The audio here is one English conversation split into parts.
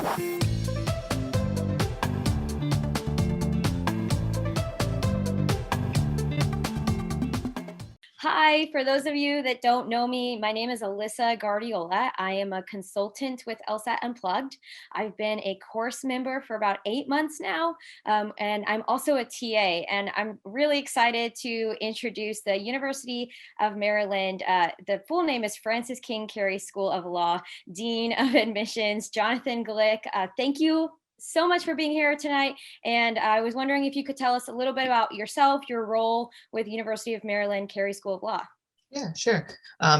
Hi, for those of you that don't know me, my name is Alisa. I am a consultant with LSAT Unplugged. I've been a course member for about 8 months now, and I'm also a TA. And I'm really excited to introduce the University of Maryland. The full name is Francis King Carey School of Law, Dean of Admissions, Jonathan Glick. Thank you so much for being here tonight. And I was wondering if you could tell us a little bit about yourself, your role with University of Maryland Carey School of Law. Yeah, sure.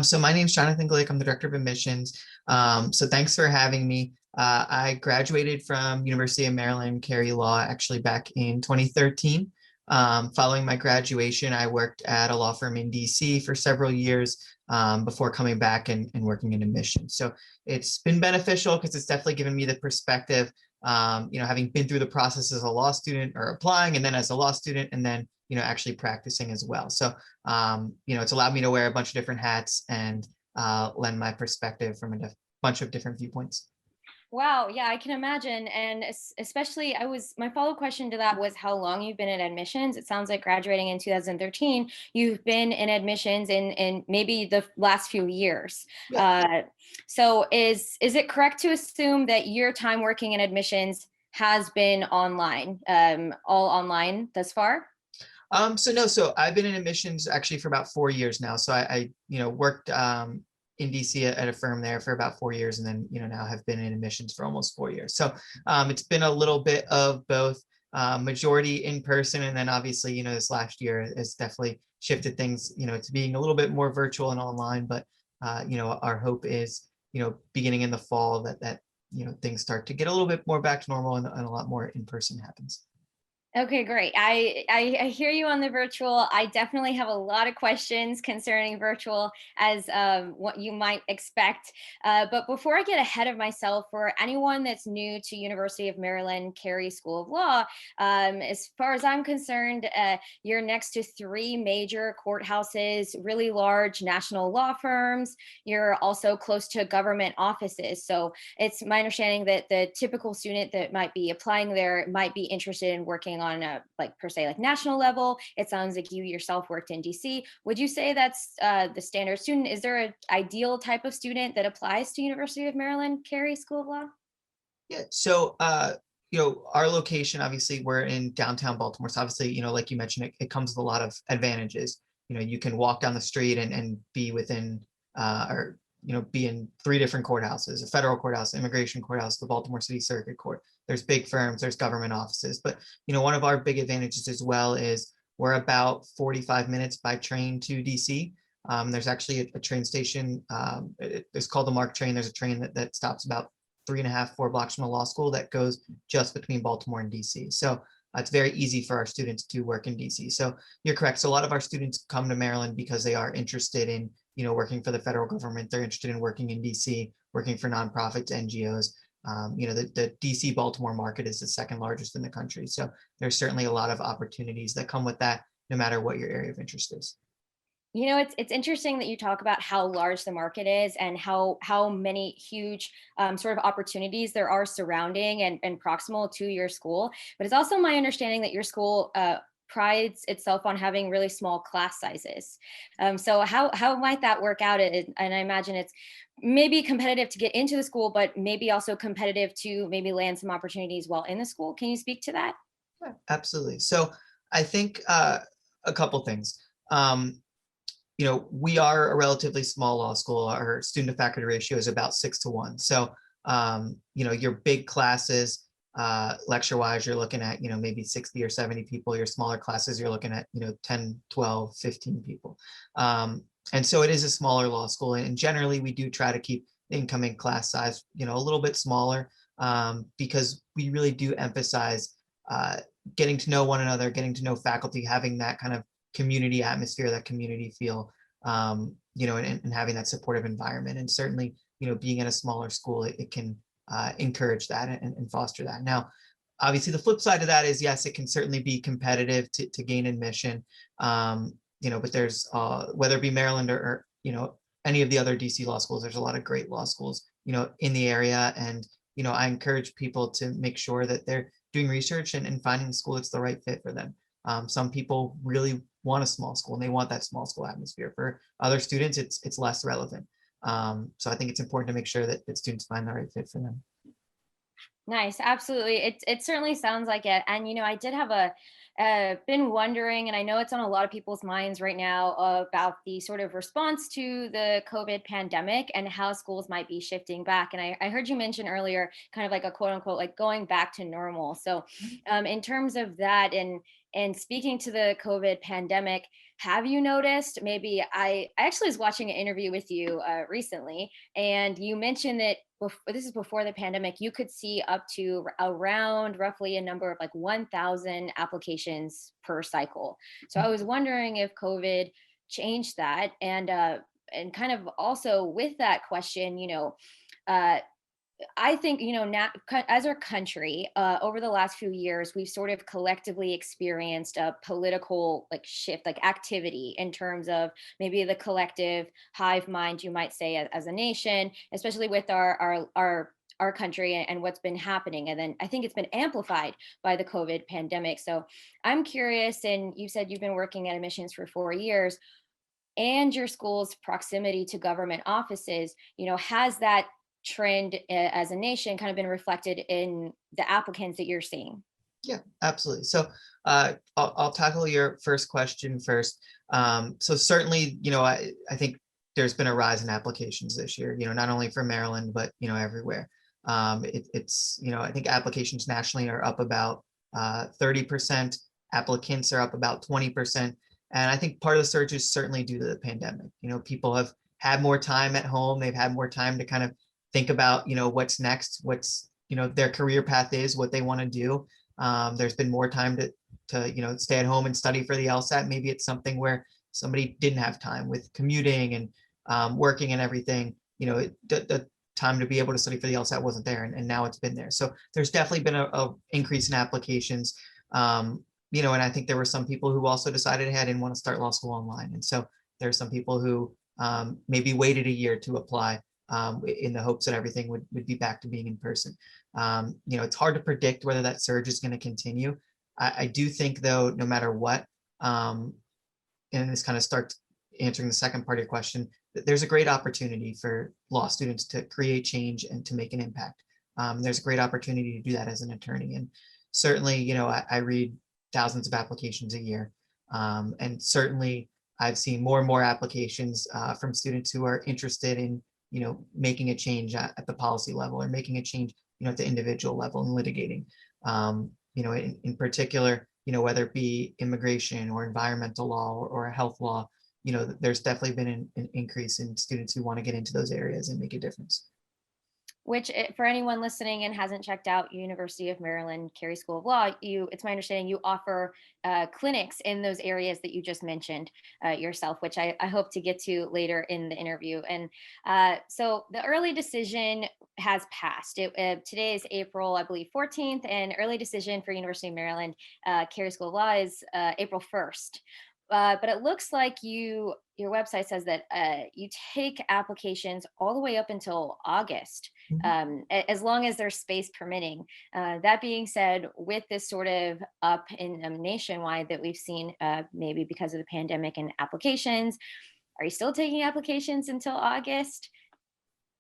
So my name's Jonathan Glick. I'm the director of admissions. So thanks for having me. I graduated from University of Maryland Carey Law actually back in 2013. Following my graduation, I worked at a law firm in DC for several years before coming back and working in admissions. So it's been beneficial because it's definitely given me the perspective, having been through the process as a law student or applying and then as a law student and then, actually practicing as well. So, it's allowed me to wear a bunch of different hats and lend my perspective from a bunch of different viewpoints. Wow, yeah, I can imagine. And especially, my follow-up question to that was how long you've been in admissions. It sounds like graduating in 2013, you've been in admissions in maybe the last few years. Yeah. So is it correct to assume that your time working in admissions has been online, all online thus far? So I've been in admissions actually for about 4 years now. So I worked in DC at a firm there for about 4 years, and then now have been in admissions for almost 4 years. So it's been a little bit of both, majority in person, and then obviously this last year has definitely shifted things to being a little bit more virtual and online. But our hope is beginning in the fall that things start to get a little bit more back to normal and a lot more in person happens. Okay, great. I hear you on the virtual. I definitely have a lot of questions concerning virtual, as what you might expect. But before I get ahead of myself, for anyone that's new to University of Maryland Carey School of Law, as far as I'm concerned, you're next to three major courthouses, really large national law firms. You're also close to government offices. So it's my understanding that the typical student that might be applying there might be interested in working on a national level. It sounds like you yourself worked in DC. Would you say that's the standard student? Is there an ideal type of student that applies to University of Maryland Carey School of Law? Yeah. So, our location, obviously, we're in downtown Baltimore. So obviously, like you mentioned, it comes with a lot of advantages. You can walk down the street and be within, or be in three different courthouses: a federal courthouse, immigration courthouse, the Baltimore City Circuit Court. There's big firms, there's government offices. But one of our big advantages as well is we're about 45 minutes by train to DC. There's actually a train station. It's called the MARC train. There's a train that stops about 3.5, 4 blocks from the law school that goes just between Baltimore and DC. So it's very easy for our students to work in DC. So you're correct. So a lot of our students come to Maryland because they are interested in working for the federal government. They're interested in working in DC, working for nonprofits, NGOs. The DC Baltimore market is the second largest in the country. So there's certainly a lot of opportunities that come with that, no matter what your area of interest is. It's interesting that you talk about how large the market is and how many huge sort of opportunities there are surrounding and proximal to your school. But it's also my understanding that your school prides itself on having really small class sizes. So how might that work out? And I imagine it's maybe competitive to get into the school, but maybe also competitive to maybe land some opportunities while in the school. Can you speak to that? Yeah, absolutely. So I think a couple things. We are a relatively small law school. Our student to faculty ratio is about 6 to 1. So, your big classes, lecture wise, you're looking at, maybe 60 or 70 people. Your smaller classes, you're looking at, 10, 12, 15 people. And so it is a smaller law school. And generally we do try to keep the incoming class size, a little bit smaller, because we really do emphasize getting to know one another, getting to know faculty, having that kind of community atmosphere, that community feel, and having that supportive environment. And certainly, being in a smaller school, it can encourage that and foster that. Now, obviously, the flip side of that is, yes, it can certainly be competitive to gain admission. But there's, whether it be Maryland or any of the other DC law schools, there's a lot of great law schools, in the area. And, I encourage people to make sure that they're doing research and finding a school that's the right fit for them. Some people really want a small school and they want that small school atmosphere. For other students, it's less relevant. So I think it's important to make sure that students find the right fit for them. Nice, absolutely. It certainly sounds like it. And I did have been wondering, and I know it's on a lot of people's minds right now about the sort of response to the COVID pandemic and how schools might be shifting back. And I heard you mention earlier, kind of like a quote unquote like going back to normal. So, in terms of that, and speaking to the COVID pandemic, have you noticed? Maybe I actually was watching an interview with you recently, and you mentioned that this is before the pandemic, you could see up to around roughly a number of like 1,000 applications per cycle. So I was wondering if COVID changed that, and kind of also with that question, uh, I think, now as our country, over the last few years, we've sort of collectively experienced a political like shift, like activity in terms of maybe the collective hive mind, you might say, as a nation, especially with our country and what's been happening. And then I think it's been amplified by the COVID pandemic. So I'm curious, and you said you've been working at admissions for 4 years and your school's proximity to government offices, has that trend as a nation kind of been reflected in the applicants that you're seeing? Yeah, absolutely. So I'll tackle your first question first. So certainly, I think there's been a rise in applications this year, not only for Maryland, but, everywhere. I think applications nationally are up about 30%. Applicants are up about 20%. And I think part of the surge is certainly due to the pandemic. People have had more time at home. They've had more time to kind of think about, what's next, what's, their career path is, what they want to do. There's been more time to stay at home and study for the LSAT. Maybe it's something where somebody didn't have time with commuting and working and everything. The time to be able to study for the LSAT wasn't there, and now it's been there. So there's definitely been a increase in applications. And I think there were some people who also decided, hey, I didn't want to start law school online. And so there's some people who maybe waited a year to apply in the hopes that everything would be back to being in person. It's hard to predict whether that surge is going to continue. I do think, though, no matter what, and this kind of starts answering the second part of your question, that there's a great opportunity for law students to create change and to make an impact. There's a great opportunity to do that as an attorney. And certainly, I read thousands of applications a year. And certainly, I've seen more and more applications from students who are interested in making a change at the policy level or making a change, at the individual level and litigating. In particular, whether it be immigration or environmental law or a health law, there's definitely been an increase in students who want to get into those areas and make a difference. Which, for anyone listening and hasn't checked out University of Maryland Carey School of Law, it's my understanding you offer clinics in those areas that you just mentioned yourself, which I hope to get to later in the interview. And so the early decision has passed. Today is April, I believe, 14th, and early decision for University of Maryland Carey School of Law is April 1st. But it looks like your website says that you take applications all the way up until August, as long as there's space permitting. That being said, with this sort of up in nationwide that we've seen, maybe because of the pandemic and applications, are you still taking applications until August?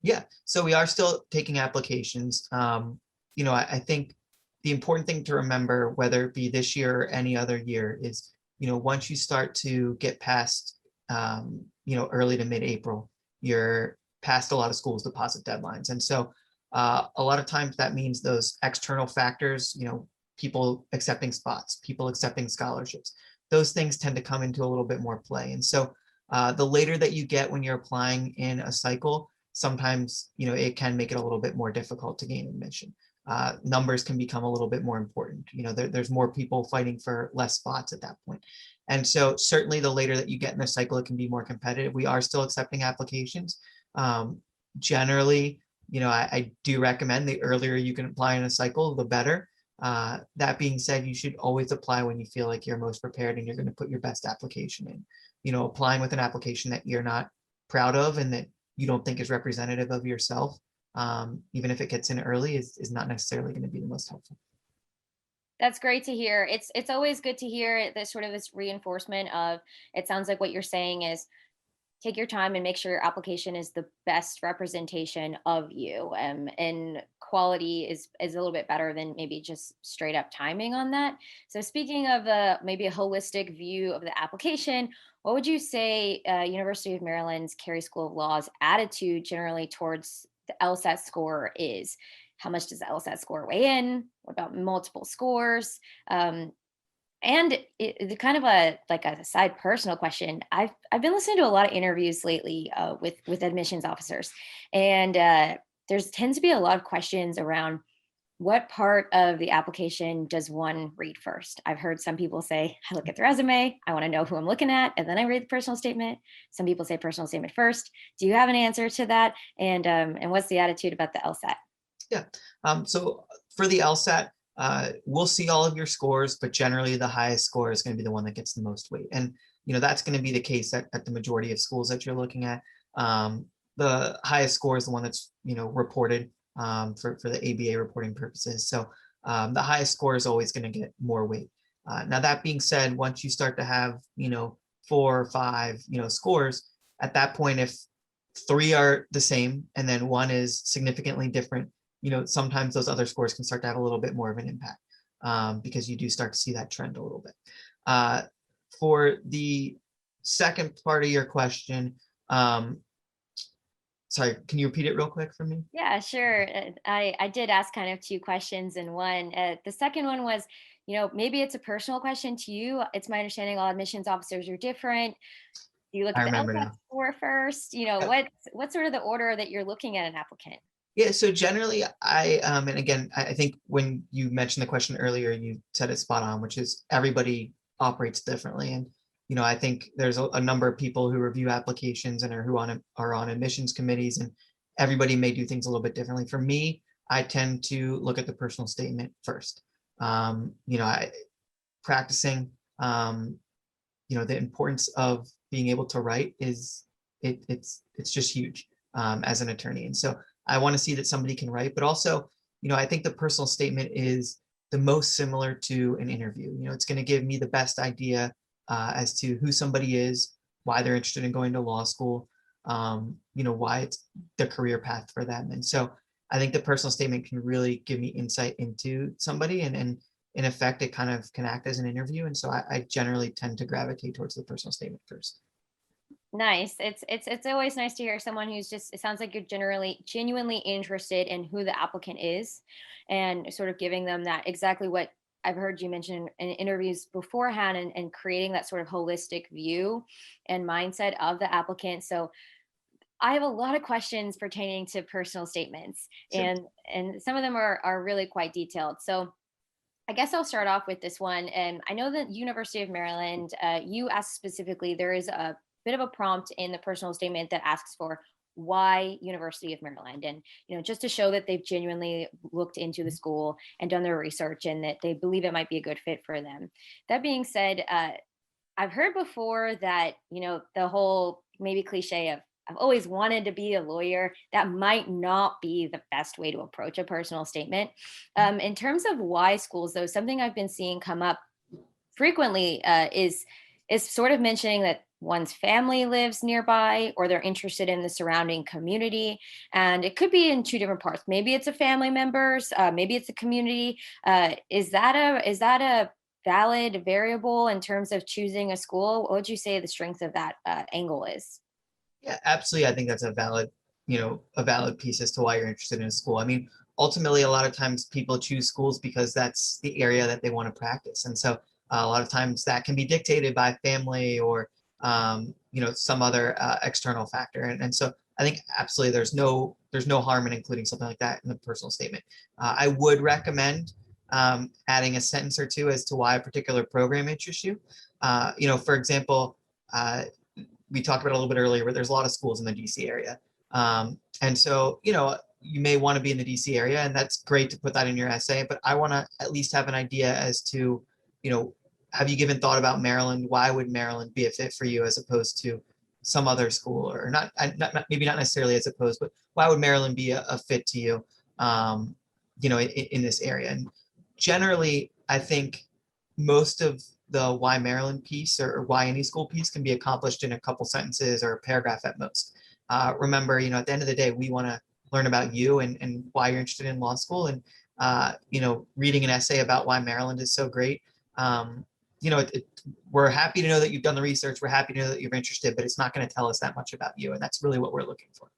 Yeah, so we are still taking applications. I think the important thing to remember, whether it be this year or any other year, is once you start to get past, early to mid-April, you're past a lot of schools' deposit deadlines. And so a lot of times that means those external factors, people accepting spots, people accepting scholarships, those things tend to come into a little bit more play. And so the later that you get when you're applying in a cycle, sometimes, it can make it a little bit more difficult to gain admission. Numbers can become a little bit more important. There's more people fighting for less spots at that point. And so certainly the later that you get in the cycle, it can be more competitive. We are still accepting applications. Generally, I do recommend the earlier you can apply in a cycle, the better. That being said, you should always apply when you feel like you're most prepared and you're going to put your best application in. Applying with an application that you're not proud of and that you don't think is representative of yourself, even if it gets in early, is not necessarily going to be the most helpful. That's great to hear. It's always good to hear this sort of this reinforcement of, it sounds like what you're saying is take your time and make sure your application is the best representation of you. And quality is a little bit better than maybe just straight up timing on that. So speaking of maybe a holistic view of the application, what would you say University of Maryland's Carey School of Law's attitude generally towards the LSAT score is? How much does the LSAT score weigh in? What about multiple scores? And it kind of a like a side personal question. I've been listening to a lot of interviews lately with admissions officers, and there's tends to be a lot of questions around what part of the application does one read first. I've heard some people say, I look at the resume, I want to know who I'm looking at, and then I read the personal statement. Some people say personal statement first. Do you have an answer to that? And what's the attitude about the LSAT? Yeah. So for the LSAT, we'll see all of your scores, but generally the highest score is going to be the one that gets the most weight. And, that's going to be the case at the majority of schools that you're looking at. The highest score is the one that's, reported for the ABA reporting purposes. So the highest score is always going to get more weight. Now, that being said, once you start to have, 4 or 5, scores, at that point, if 3 are the same and then 1 is significantly different, sometimes those other scores can start to have a little bit more of an impact because you do start to see that trend a little bit. For the second part of your question, sorry, can you repeat it real quick for me? Yeah, sure. I did ask kind of two questions in one. The second one was, maybe it's a personal question to you. It's my understanding all admissions officers are different. Do you look I at the remember LSAT now. score first? Yep. What's sort of the order that you're looking at an applicant? Yeah, so generally and again, I think when you mentioned the question earlier, you said it spot on, which is everybody operates differently. And, I think there's a number of people who review applications and are on admissions committees, and everybody may do things a little bit differently. For me, I tend to look at the personal statement first. I practicing, the importance of being able to write it's just huge as an attorney. And so I want to see that somebody can write, but also, I think the personal statement is the most similar to an interview. It's going to give me the best idea as to who somebody is, why they're interested in going to law school, why it's the career path for them. And so I think the personal statement can really give me insight into somebody, and in effect, it kind of can act as an interview. And so I generally tend to gravitate towards the personal statement first. Nice. It's always nice to hear someone who's just, it sounds like you're genuinely interested in who the applicant is, and sort of giving them that exactly what I've heard you mention in interviews beforehand, and creating that sort of holistic view and mindset of the applicant. So I have a lot of questions pertaining to personal statements, Sure. and some of them are really quite detailed. So I guess I'll start off with this one. And I know that University of Maryland, you asked specifically, there is a bit of a prompt in the personal statement that asks for why University of Maryland. And, just to show that they've genuinely looked into the school and done their research, and that they believe it might be a good fit for them. That being said, I've heard before that, the whole maybe cliche of, I've always wanted to be a lawyer. That might not be the best way to approach a personal statement. In terms of why schools, though, something I've been seeing come up frequently is sort of mentioning that one's family lives nearby, or they're interested in the surrounding community, and it could be in two different parts. Maybe it's a family members, maybe it's a community. Is that a valid variable in terms of choosing a school? What would you say the strength of that angle is? Yeah, absolutely. I think that's a valid piece as to why you're interested in a school. I mean, ultimately, a lot of times people choose schools because that's the area that they want to practice. And so a lot of times that can be dictated by family or, some other external factor. And so I think absolutely there's no harm in including something like that in the personal statement. I would recommend adding a sentence or two as to why a particular program interests you. For example, we talked about a little bit earlier, but there's a lot of schools in the DC area. And so, you may want to be in the DC area, and that's great to put that in your essay, but I want to at least have an idea as to, have you given thought about Maryland? Why would Maryland be a fit for you as opposed to, some other school, or maybe not necessarily as opposed, but why would Maryland be a fit to you, in this area? And generally, I think most of the why Maryland piece or why any school piece can be accomplished in a couple sentences or a paragraph at most. Remember, at the end of the day, we want to learn about you and why you're interested in law school. And, reading an essay about why Maryland is so great. Um, we're happy to know that you've done the research. We're happy to know that you're interested, but it's not going to tell us that much about you. And that's really what we're looking for.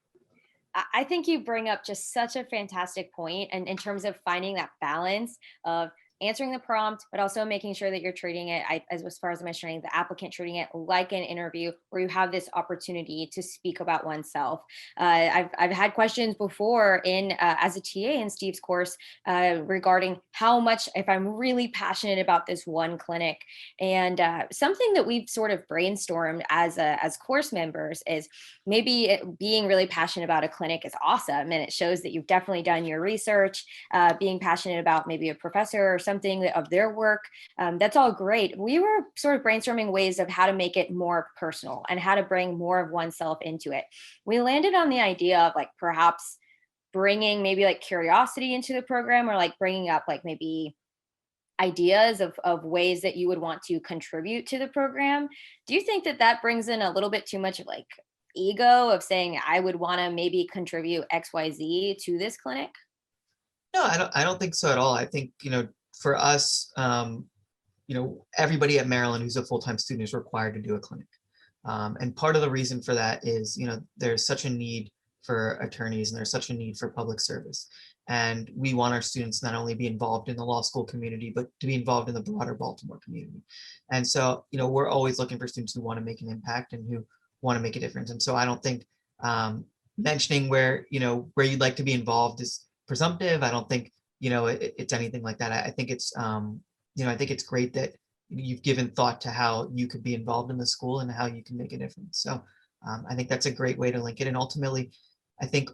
I think you bring up just such a fantastic point, and in terms of finding that balance of answering the prompt, but also making sure that you're treating it, as far as I'm mentioning, the applicant treating it like an interview where you have this opportunity to speak about oneself. I've had questions before in as a TA in Steve's course regarding how much, if I'm really passionate about this one clinic, and something that we've sort of brainstormed as course members is maybe being really passionate about a clinic is awesome, and it shows that you've definitely done your research. Being passionate about maybe a professor or something of their work, that's all great. We were sort of brainstorming ways of how to make it more personal and how to bring more of oneself into it. We landed on the idea of like perhaps bringing maybe like curiosity into the program, or like bringing up like maybe ideas of ways that you would want to contribute to the program. Do you think that that brings in a little bit too much of like ego of saying I would want to maybe contribute XYZ to this clinic? No, I don't think so at all. I think, for us, everybody at Maryland who's a full-time student is required to do a clinic. And part of the reason for that is, there's such a need for attorneys and there's such a need for public service. And we want our students not only be involved in the law school community, but to be involved in the broader Baltimore community. And so, we're always looking for students who want to make an impact and who want to make a difference. And so I don't think mentioning where you'd like to be involved is presumptive. I don't think, it's anything like that. I think it's, I think it's great that you've given thought to how you could be involved in the school and how you can make a difference. So I think that's a great way to link it. And ultimately, I think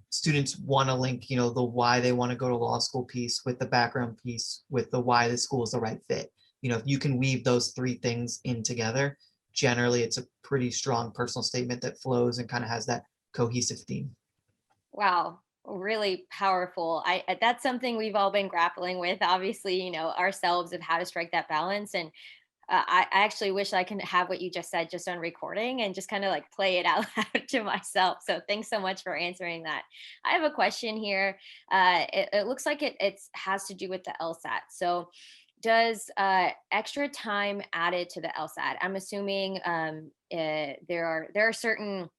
students want to link, the why they want to go to law school piece with the background piece with the why the school is the right fit. If you can weave those three things in together, generally it's a pretty strong personal statement that flows and kind of has that cohesive theme. Wow, really powerful. That's something we've all been grappling with, obviously, ourselves, of how to strike that balance. And I actually wish I can have what you just said just on recording and just kind of like play it out loud to myself. So thanks so much for answering that. I have a question here. It looks like it has to do with the LSAT. So does extra time added to the LSAT? I'm assuming there are certain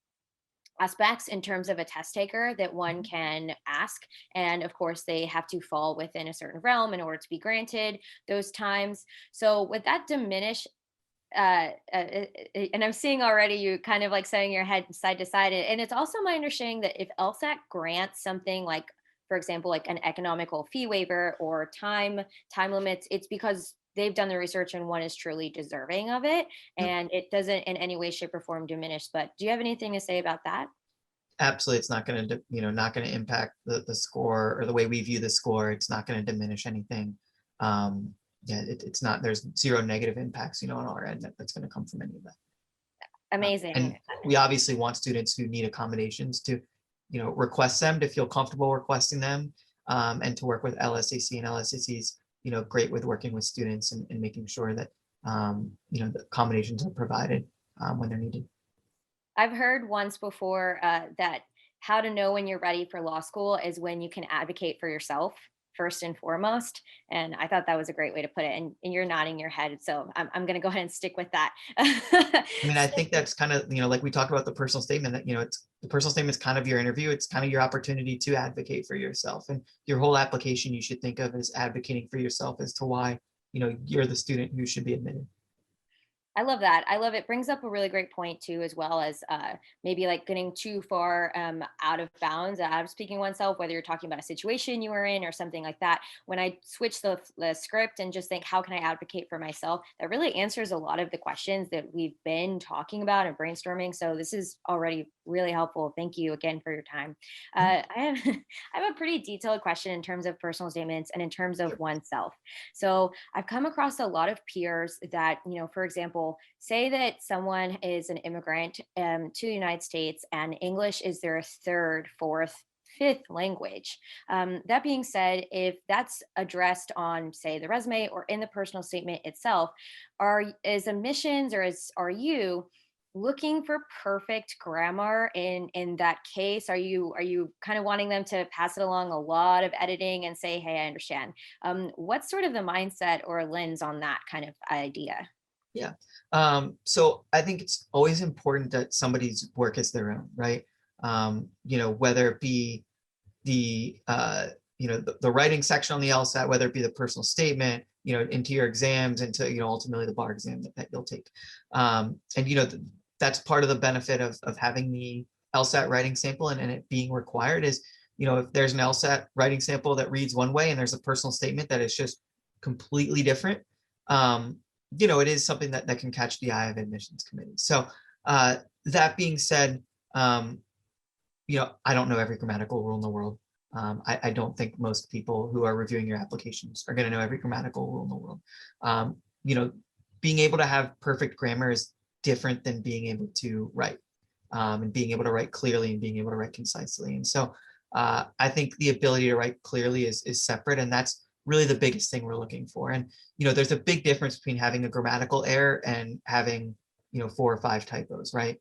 aspects in terms of a test taker that one can ask, and of course they have to fall within a certain realm in order to be granted those times. So would that diminish and I'm seeing already you kind of like setting your head side to side, and it's also my understanding that if LSAT grants something like, for example, like an economical fee waiver or time limits, it's because they've done the research and one is truly deserving of it, Yep. and it doesn't in any way, shape, or form diminish. But do you have anything to say about that? Absolutely, it's not going to, not going to impact the score or the way we view the score. It's not going to diminish anything. Yeah, it's not. There's zero negative impacts, on our end that's going to come from any of that. And Amazing. we obviously want students who need accommodations to, request them, to feel comfortable requesting them, and to work with LSAC. And LSAC is, great with working with students and making sure that, the accommodations are provided when they're needed. I've heard once before that how to know when you're ready for law school is when you can advocate for yourself first and foremost. And I thought that was a great way to put it. And you're nodding your head. So I'm going to go ahead and stick with that. I mean, I think that's kind of, like we talked about the personal statement that, it's the personal statement is kind of your interview. It's kind of your opportunity to advocate for yourself, and your whole application you should think of as advocating for yourself as to why, you're the student who should be admitted. I love that. I love it. Brings up a really great point too, as well as maybe like getting too far out of bounds, out of speaking oneself, whether you're talking about a situation you were in or something like that. When I switch the script and just think, how can I advocate for myself? That really answers a lot of the questions that we've been talking about and brainstorming. So this is already really helpful. Thank you again for your time. Yeah, I have I have a pretty detailed question in terms of personal statements and in terms of sure. oneself. So I've come across a lot of peers that, for example, say that someone is an immigrant to the United States and English is their third, fourth, fifth language. That being said, if that's addressed on, say, the resume or in the personal statement itself, is admissions or are you looking for perfect grammar in that case? Are you kind of wanting them to pass it along a lot of editing and say, hey, I understand? What's sort of the mindset or lens on that kind of idea? Yeah. So I think it's always important that somebody's work is their own, right? Whether it be the writing section on the LSAT, whether it be the personal statement, into your exams, into, ultimately the bar exam that you'll take. And, that's part of the benefit of having the LSAT writing sample and it being required is, if there's an LSAT writing sample that reads one way and there's a personal statement that is just completely different, it is something that can catch the eye of admissions committees. So that being said, I don't know every grammatical rule in the world. I don't think most people who are reviewing your applications are going to know every grammatical rule in the world. Um, you know, Being able to have perfect grammar is different than being able to write, and being able to write clearly and being able to write concisely. And so I think the ability to write clearly is separate, and that's really the biggest thing we're looking for. And there's a big difference between having a grammatical error and having 4 or 5 typos, right?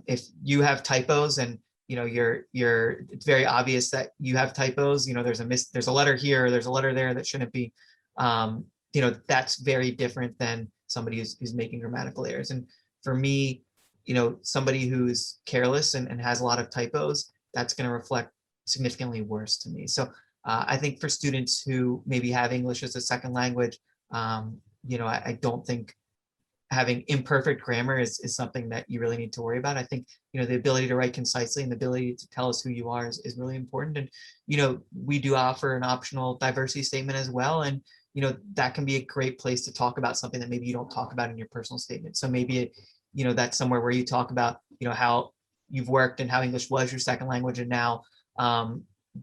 If you have typos and it's very obvious that you have typos, there's a letter here, there's a letter there that shouldn't be, that's very different than somebody who's making grammatical errors. And for me, somebody who's careless and has a lot of typos, that's going to reflect significantly worse to me. So I think for students who maybe have English as a second language, I don't think having imperfect grammar is something that you really need to worry about. I think, the ability to write concisely and the ability to tell us who you are is really important. And, we do offer an optional diversity statement as well. And, that can be a great place to talk about something that maybe you don't talk about in your personal statement. So maybe, that's somewhere where you talk about, how you've worked and how English was your second language. And now,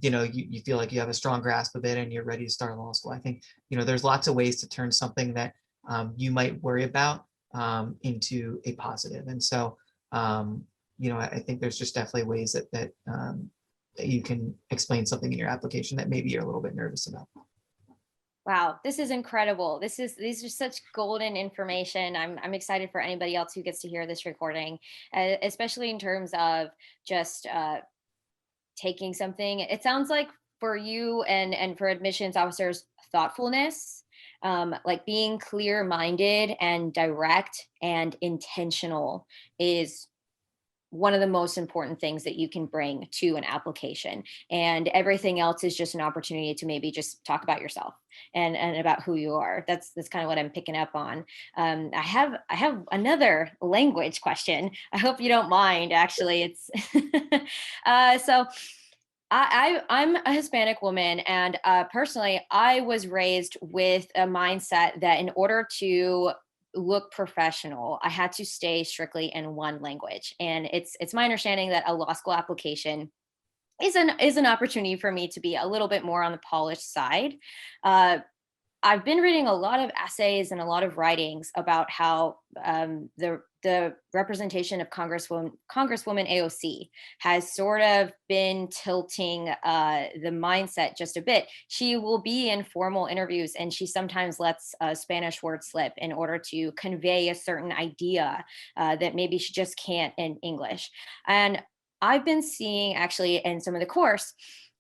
you feel like you have a strong grasp of it and you're ready to start law school. I think, there's lots of ways to turn something that you might worry about into a positive. And so, I think there's just definitely ways that you can explain something in your application that maybe you're a little bit nervous about. Wow, this is incredible. These are such golden information. I'm excited for anybody else who gets to hear this recording, especially in terms of just taking something. It sounds like for you and for admissions officers, thoughtfulness, like being clear minded and direct and intentional is one of the most important things that you can bring to an application, and everything else is just an opportunity to maybe just talk about yourself and about who you are. That's kind of what I'm picking up on. I have another language question. I hope you don't mind. Actually, it's so I'm a Hispanic woman, and personally, I was raised with a mindset that in order to look professional, I had to stay strictly in one language. And it's my understanding that a law school application is an opportunity for me to be a little bit more on the polished side. Uh, I've been reading a lot of essays and a lot of writings about how the representation of Congresswoman AOC has sort of been tilting the mindset just a bit. She will be in formal interviews and she sometimes lets a Spanish word slip in order to convey a certain idea that maybe she just can't in English. And I've been seeing actually in some of the course,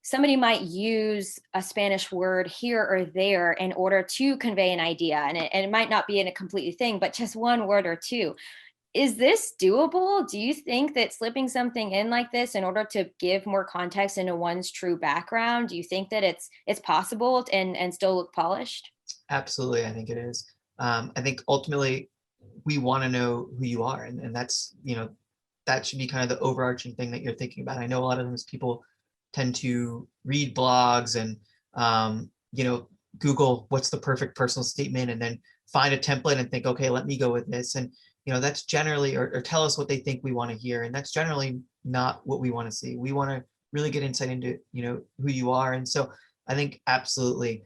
somebody might use a Spanish word here or there in order to convey an idea. And it might not be in a completely thing, but just one word or two. Is this doable? Do you think that slipping something in like this in order to give more context into one's true background, do you think that it's possible and still look polished? Absolutely, I think it is. I think ultimately we want to know who you are, and that's that should be kind of the overarching thing that you're thinking about. I know a lot of times people tend to read blogs and Google what's the perfect personal statement and then find a template and think, okay, let me go with this. And that's generally, or tell us what they think we want to hear. And that's generally not what we want to see. We want to really get insight into, who you are. And so I think absolutely,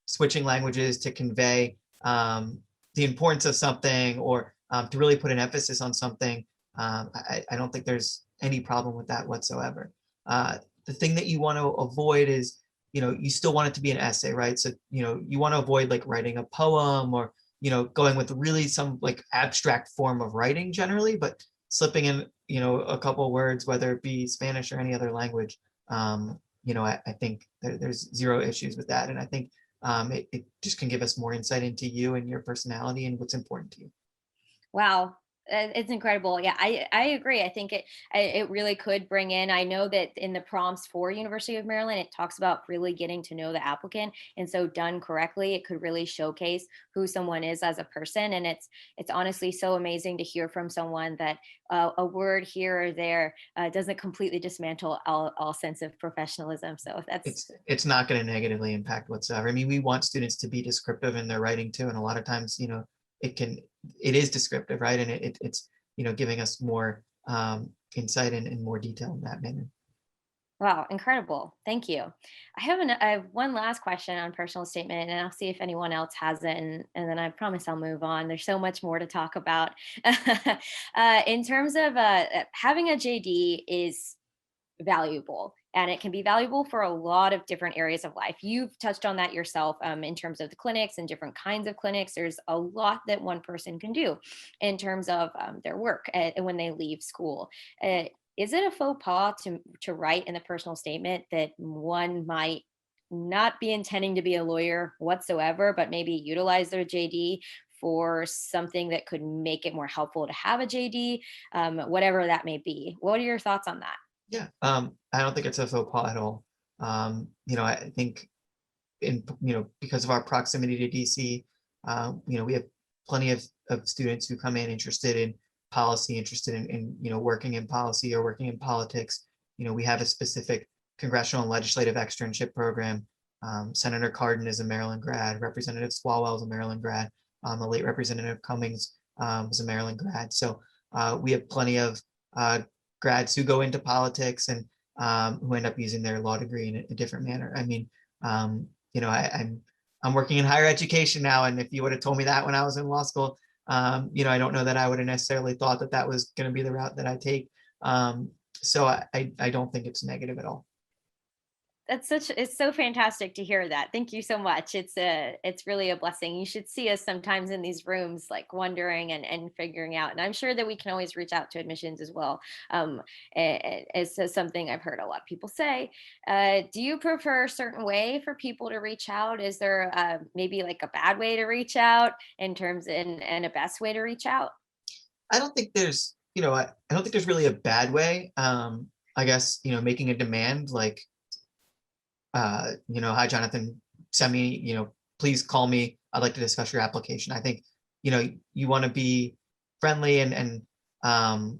switching languages to convey the importance of something, or to really put an emphasis on something. I don't think there's any problem with that whatsoever. The thing that you want to avoid is, you still want it to be an essay, right? So, you want to avoid like writing a poem, or, going with really some like abstract form of writing generally, but slipping in, a couple words, whether it be Spanish or any other language. I think there's zero issues with that. And I think it just can give us more insight into you and your personality and what's important to you. Wow. It's incredible. Yeah, I agree. I think it really could bring in. I know that in the prompts for University of Maryland, it talks about really getting to know the applicant, and so done correctly, it could really showcase who someone is as a person. And it's honestly so amazing to hear from someone that a word here or there doesn't completely dismantle all sense of professionalism. So that's It's not going to negatively impact whatsoever. I mean, we want students to be descriptive in their writing too, and a lot of times, it is descriptive, right? And it's giving us more insight and more detail in that manner. wow, incredible. Thank you. I have one last question on personal statement, and I'll see if anyone else has it, and then I promise I'll move on. There's so much more to talk about. In terms of having a JD is valuable, and it can be valuable for a lot of different areas of life. You've touched on that yourself, in terms of the clinics and different kinds of clinics. There's a lot that one person can do in terms of their work when they leave school. Is it a faux pas to write in the personal statement that one might not be intending to be a lawyer whatsoever, but maybe utilize their JD for something that could make it more helpful to have a JD, whatever that may be? What are your thoughts on that? Yeah, I don't think it's a faux pas at all. I think because of our proximity to DC, we have plenty of students who come in interested in policy, interested in working in policy or working in politics. We have a specific congressional and legislative externship program. Senator Cardin is a Maryland grad. Representative Swalwell is a Maryland grad. The late Representative Cummings was a Maryland grad. So we have plenty of grads who go into politics and who end up using their law degree in a different manner. I mean, I'm working in higher education now, and if you would have told me that when I was in law school, I don't know that I would have necessarily thought that was going to be the route that I take. So I don't think it's negative at all. It's so fantastic to hear that. Thank you so much. It's really a blessing. You should see us sometimes in these rooms, like wondering and figuring out. And I'm sure that we can always reach out to admissions as well. It's something I've heard a lot of people say. Do you prefer a certain way for people to reach out? Is there maybe like a bad way to reach out in terms and a best way to reach out? I don't think there's, I don't think there's really a bad way. I guess, making a demand like, hi, Jonathan, send me, please call me. I'd like to discuss your application. I think, you want to be friendly and but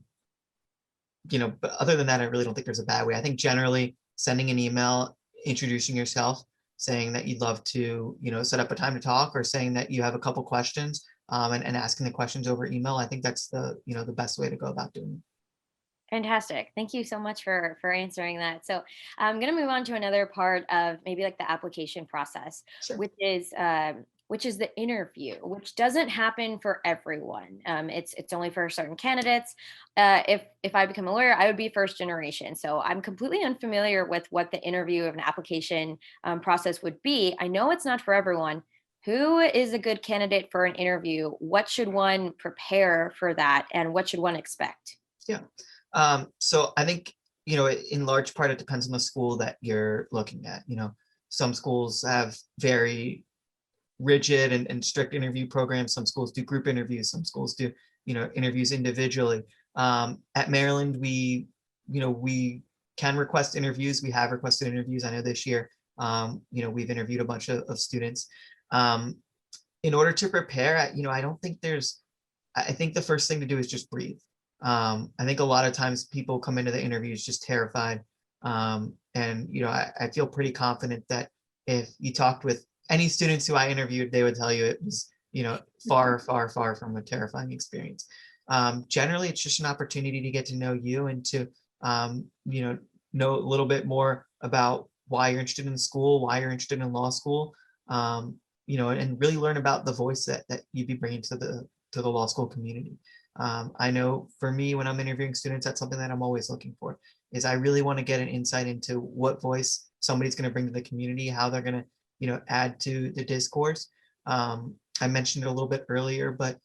other than that, I really don't think there's a bad way. I think generally sending an email, introducing yourself, saying that you'd love to, set up a time to talk, or saying that you have a couple questions, and asking the questions over email. I think that's the best way to go about doing it. Fantastic. Thank you so much for answering that. So I'm going to move on to another part of maybe like the application process, Sure. which is the interview, which doesn't happen for everyone. It's only for certain candidates. If I become a lawyer, I would be first generation, so I'm completely unfamiliar with what the interview of an application process would be. I know it's not for everyone. Who is a good candidate for an interview? What should one prepare for that, and what should one expect? Yeah. So I think, in large part, it depends on the school that you're looking at. Some schools have very rigid and strict interview programs. Some schools do group interviews. Some schools do, interviews individually. At Maryland, we can request interviews. We have requested interviews. I know this year, we've interviewed a bunch of students. In order to prepare, I don't think I think the first thing to do is just breathe. I think a lot of times people come into the interviews just terrified. And, I feel pretty confident that if you talked with any students who I interviewed, they would tell you it was far, far, far from a terrifying experience. Generally, it's just an opportunity to get to know you and to, know a little bit more about why you're interested in school, why you're interested in law school, and really learn about the voice that you'd be bringing to the law school community. I know for me, when I'm interviewing students, that's something that I'm always looking for, is I really want to get an insight into what voice somebody's going to bring to the community, how they're going to, add to the discourse. I mentioned it a little bit earlier, but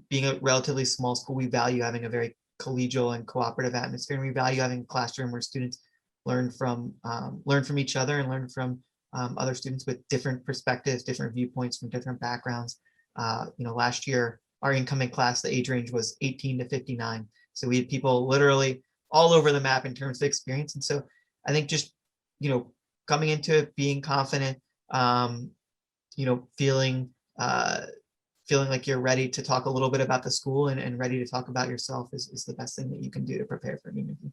being a relatively small school, we value having a very collegial and cooperative atmosphere, and we value having a classroom where students learn from each other and learn from other students with different perspectives, different viewpoints from different backgrounds. Last year, our incoming class, the age range was 18 to 59. So we had people literally all over the map in terms of experience. And so I think just, coming into it, being confident, feeling like you're ready to talk a little bit about the school and ready to talk about yourself is the best thing that you can do to prepare for an interview.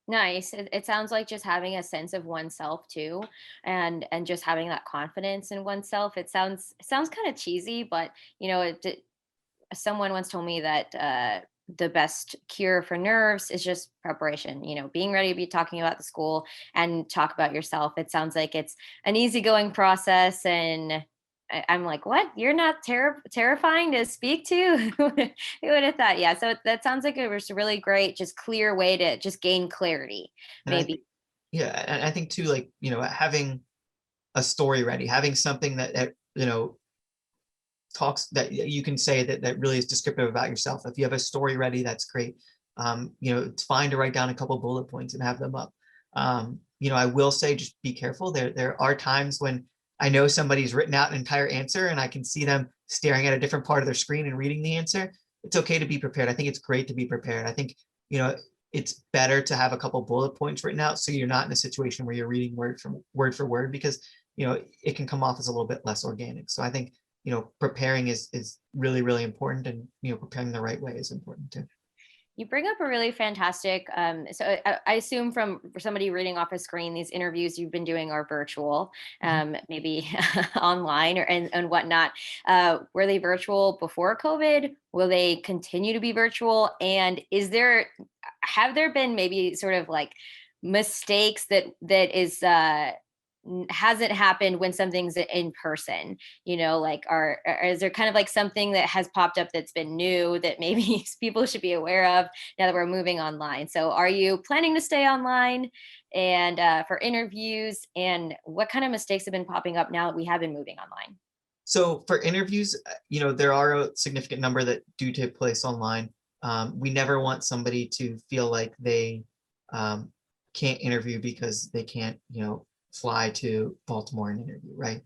Nice. It sounds like just having a sense of oneself too, and just having that confidence in oneself. It sounds kind of cheesy, but someone once told me that the best cure for nerves is just preparation. Being ready to be talking about the school and talk about yourself. It sounds like it's an easygoing process, and I'm like, what? You're not terrifying to speak to? Who would have thought? Yeah. So that sounds like it was a really great, just clear way to just gain clarity. And I think, Maybe. yeah, and I think too, like, having a story ready, having something that talks that you can say that really is descriptive about yourself. If you have a story ready, that's great. It's fine to write down a couple bullet points and have them up. I will say, just be careful. There are times when I know somebody's written out an entire answer and I can see them staring at a different part of their screen and reading the answer. It's okay to be prepared. I think it's great to be prepared. I think, it's better to have a couple bullet points written out so you're not in a situation where you're reading word for word, because, it can come off as a little bit less organic. So I think, preparing is really, really important, and, preparing the right way is important too. You bring up a really fantastic. So I assume from for somebody reading off a screen, these interviews you've been doing are virtual, Mhm. maybe online and whatnot. Were they virtual before COVID? Will they continue to be virtual? And have there been maybe sort of like mistakes that hasn't happened when something's in person? Like or is there kind of like something that has popped up that's been new that maybe people should be aware of now that we're moving online? So are you planning to stay online and for interviews, and what kind of mistakes have been popping up now that we have been moving online? So for interviews, there are a significant number that do take place online. We never want somebody to feel like they um, can't interview because they can't, fly to Baltimore and interview, right?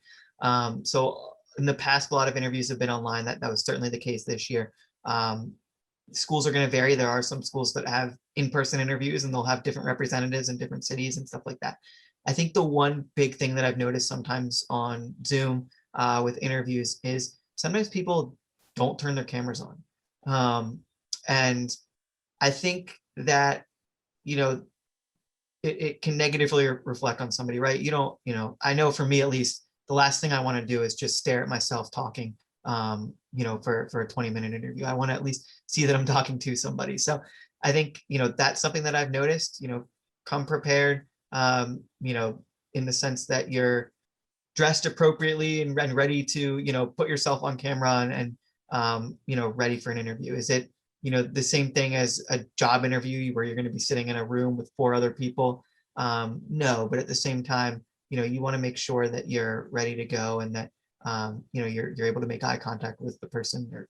So in the past, a lot of interviews have been online. That was certainly the case this year. Um, Schools are going to vary. There are some schools that have in-person interviews and they'll have different representatives in different cities and stuff like that. I think the one big thing that I've noticed sometimes on Zoom with interviews is sometimes people don't turn their cameras on. And I think that, you know, it can negatively reflect on somebody, right? You don't, I know for me at least, the last thing I want to do is just stare at myself talking, for a 20-minute interview. I want to at least see that I'm talking to somebody. So I think, that's something that I've noticed, come prepared, in the sense that you're dressed appropriately and ready to, put yourself on camera and ready for an interview. Is it, the same thing as a job interview where you're going to be sitting in a room with four other people? No, but at the same time, you want to make sure that you're ready to go and that, you're able to make eye contact with the person, or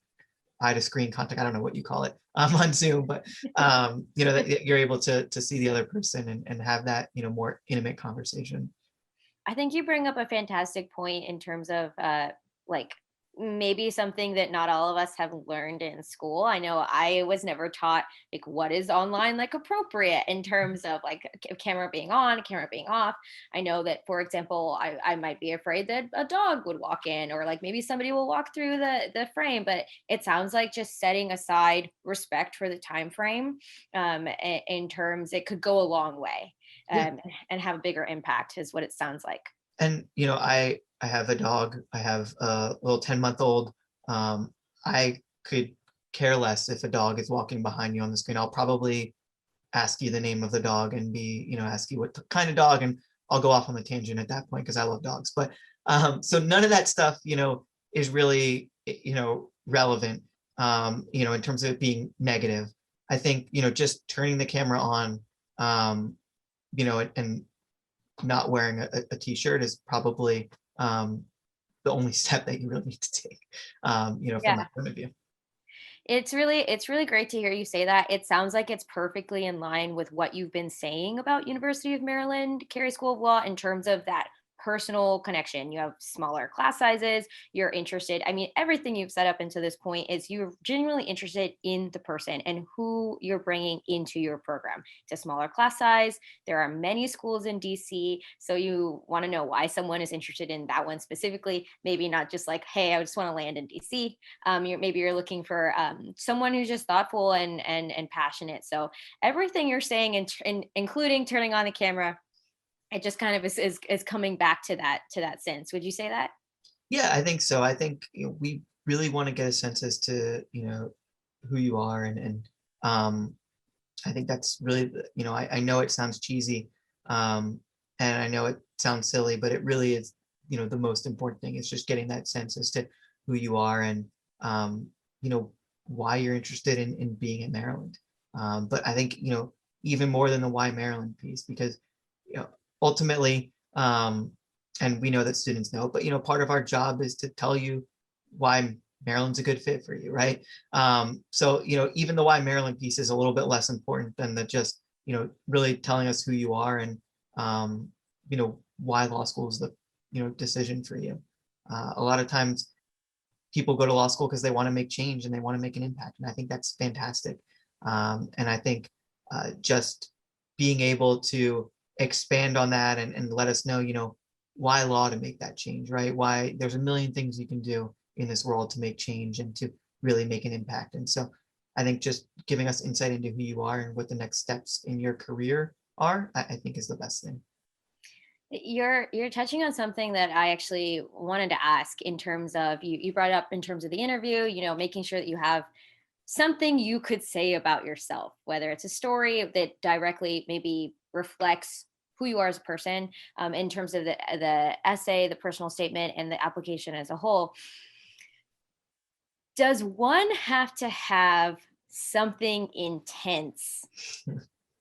eye to screen contact. I don't know what you call it on Zoom, but, that you're able to see the other person and have that, more intimate conversation. I think you bring up a fantastic point in terms of like maybe something that not all of us have learned in school. I know I was never taught like what is online like appropriate in terms of like camera being on, camera being off. I know that, for example, I might be afraid that a dog would walk in, or like maybe somebody will walk through the frame. But it sounds like just setting aside respect for the time frame, in terms, it could go a long way, Yeah. and have a bigger impact is what it sounds like. And I have a dog. I have a little 10-month-old. I could care less if a dog is walking behind you on the screen. I'll probably ask you the name of the dog and ask you what kind of dog, and I'll go off on the tangent at that point because I love dogs. But so none of that stuff, is really, relevant, in terms of it being negative. I think, just turning the camera on, and not wearing a t-shirt is probably the only step that you really need to take, from Yeah. that point of view. It's really great to hear you say that. It sounds like it's perfectly in line with what you've been saying about University of Maryland, Carey School of Law, in terms of that personal connection. You have smaller class sizes, you're interested. I mean, everything you've set up into this point is you're genuinely interested in the person and who you're bringing into your program. It's a smaller class size. There are many schools in DC, so you want to know why someone is interested in that one specifically, maybe not just like, hey, I just want to land in DC. Maybe you're looking for someone who's just thoughtful and passionate. So everything you're saying, including turning on the camera, it just kind of is coming back to that sense. Would you say that? Yeah, I think so. I think we really want to get a sense as to who you are, and I think that's really I know it sounds cheesy, and I know it sounds silly, but it really is the most important thing is just getting that sense as to who you are, and um, why you're interested in being in Maryland. But I think even more than the why Maryland piece, because you know ultimately, and we know that students know, but part of our job is to tell you why Maryland's a good fit for you, right? So even the why Maryland piece is a little bit less important than the just really telling us who you are, and why law school is the decision for you. A lot of times people go to law school because they want to make change and they want to make an impact, and I think that's fantastic. And I think just being able to expand on that, and let us know why law to make that change, right? Why there's a million things you can do in this world to make change and to really make an impact. And so I think just giving us insight into who you are and what the next steps in your career are, I think is the best thing. You're touching on something that I actually wanted to ask in terms of you brought up in terms of the interview, making sure that you have something you could say about yourself, whether it's a story that directly maybe reflects who you are as a person, in terms of the essay, the personal statement, and the application as a whole. Does one have to have something intense